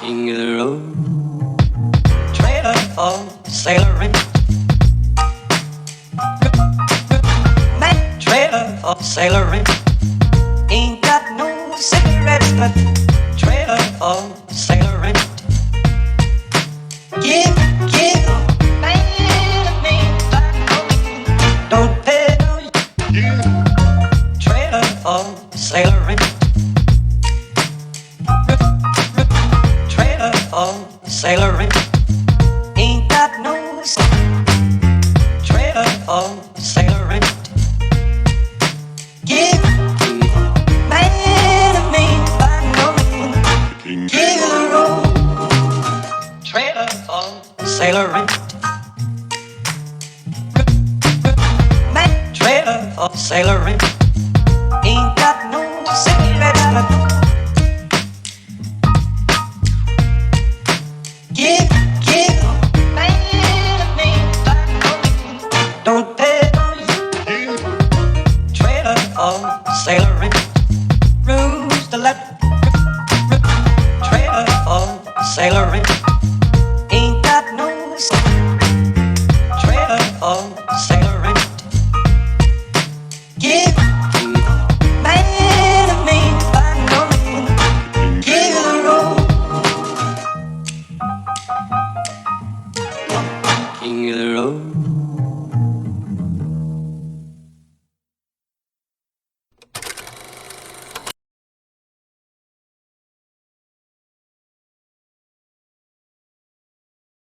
King of the road, trailer for sailoring, man, trailer for sailoring. Ain't got no cigarettes, but trailer for sailoring. Give, man, a man, don't pay no. Trailer for sailoring. Trailer for sailoring. Ain't got no trailer for sailoring. Give, man, a man, by no man. Give the road. Trailer for sailoring. Man, trailer for sailoring. Ain't got no cigarettes, but give, man, a man, don't pay no you. Trailer for sailoring. Rooms to let. Trailer for sailoring.